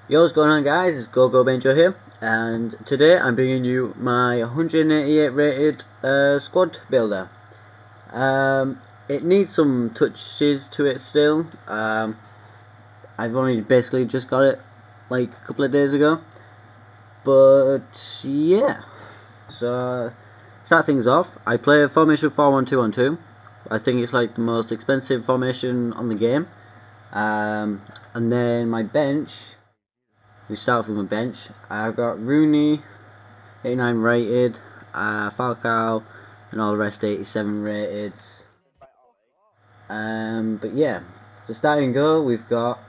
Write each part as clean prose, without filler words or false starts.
Yo, what's going on, guys? It's Benjo here, and today I'm bringing you my 188 rated squad builder. It needs some touches to it still. I've only basically just got it like a couple of days ago, but yeah. So start things off. I play a formation 4-1-2-1-2. I think it's like the most expensive formation on the game. And then my bench. We start with my bench. I've got Rooney, 89 rated, Falcao, and all the rest 87 rated. But yeah, so starting goal we've got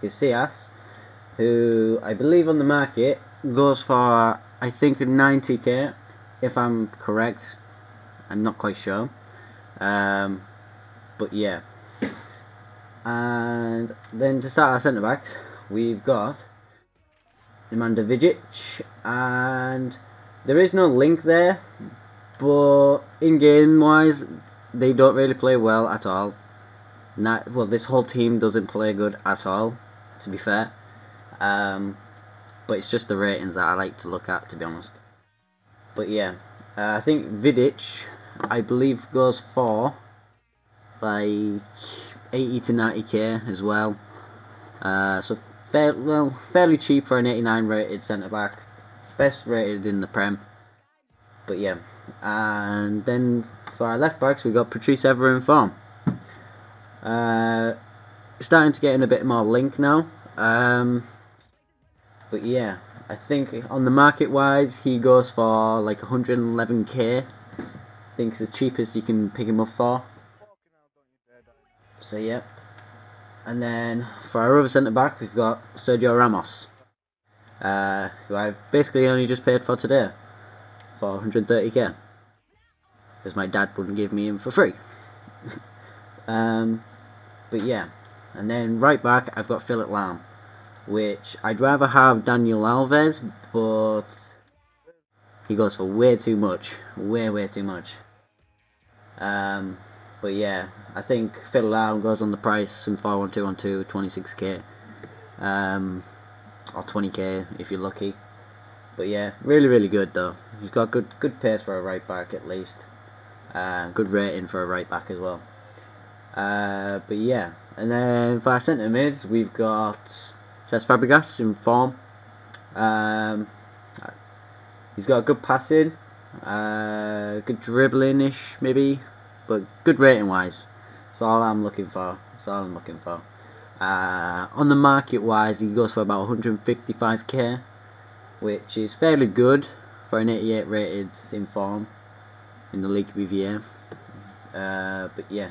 Casillas, who I believe on the market goes for I think 90k, if I'm correct. I'm not quite sure. But yeah. And then to start our centre backs, we've got Vidic, and there is no link there, but in game wise they don't really play well at all. Well, this whole team doesn't play good at all, to be fair. But it's just the ratings that I like to look at, to be honest. But yeah, I think Vidic, I believe, goes for like 80 to 90k as well. So fairly cheap for an 89 rated centre back, best rated in the Prem. But yeah, and then for our left backs we got Patrice Evra in form. Starting to get in a bit more link now. But yeah, I think on the market wise he goes for like 111k. I think it's the cheapest you can pick him up for. So yeah. And then for our other centre back we've got Sergio Ramos, who I've basically only just paid for today for 130k, because my dad wouldn't give me him for free. But yeah, and then right back I've got Philip Lahm, which I'd rather have Daniel Alves, but he goes for way too much, way too much. But yeah, I think Phil Lahm goes on the price in 4-1-2-1-2, 26k, or 20k if you're lucky. But yeah, really good though. He's got good pace for a right back at least. Good rating for a right back as well. But yeah, and then for our centre mids we've got Cesc Fabregas in form. He's got good passing, good dribbling-ish maybe, but good rating wise. That's all I'm looking for. On the market wise he goes for about 155k, which is fairly good for an 88 rated in form in the League BVA. But yeah.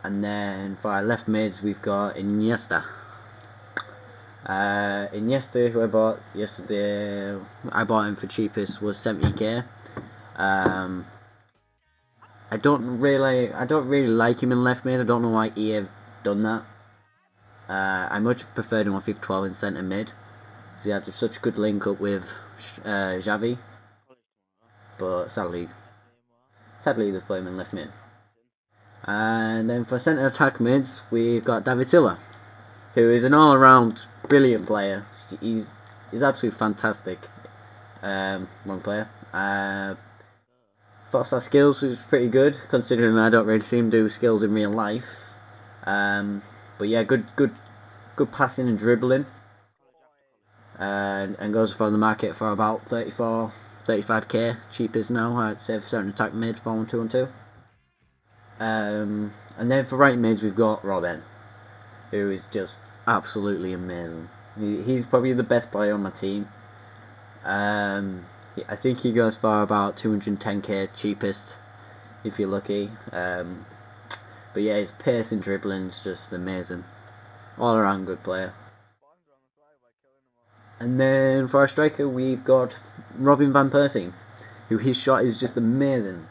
And then for our left mids we've got Iniesta. Iniesta, who I bought yesterday, I bought him for cheapest, was 70k. I don't really like him in left mid. I don't know why EA have done that. I much preferred him on FIFA 12 in centre mid. He had such a good link up with Xavi, but sadly he was playing in left mid. And then for centre attack mids we've got David Silva, who is an all-around brilliant player. He's absolutely fantastic. One player. Thought our skills was pretty good, considering I don't really see him do skills in real life. But yeah, good passing and dribbling. And goes for the market for about 35k, cheapest now, I'd say, for certain attack mid, 4-1-2-1-2. And then for right mids we've got Robin, who is just absolutely amazing. He's probably the best player on my team. I think he goes for about 210k cheapest, if you're lucky. But yeah, his pace and dribbling is just amazing. All around good player. And then for our striker we've got Robin van Persie, who his shot is just amazing.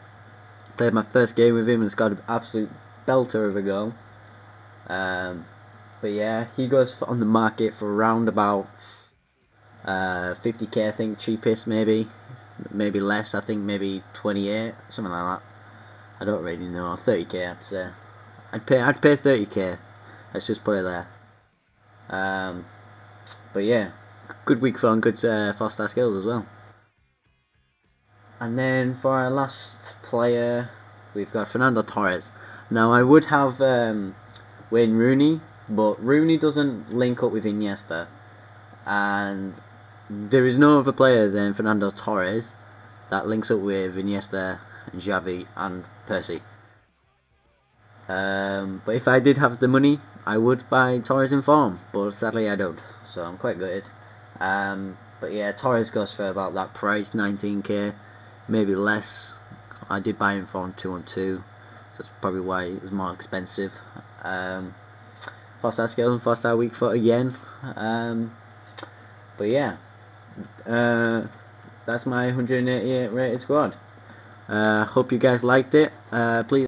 Played my first game with him and it's got an absolute belter of a goal. But yeah, he goes on the market for around about 50k, I think, cheapest, maybe less. I think maybe 28, something like that. I don't really know. 30k, I'd say. I'd pay 30k. Let's just put it there. But yeah, good week for on good 4-star skills as well. And then for our last player, we've got Fernando Torres. Now I would have Wayne Rooney, but Rooney doesn't link up with Iniesta, and there is no other player than Fernando Torres that links up with Iniesta, Xavi and Percy. But if I did have the money, I would buy Torres in form, but sadly I don't, so I'm quite gutted. But yeah, Torres goes for about that price, 19k, maybe less. I did buy him for 2-on-2, so that's probably why it was more expensive. 4-star skills and 4-star weak foot again. But yeah, that's my 188 rated squad. Hope you guys liked it. Please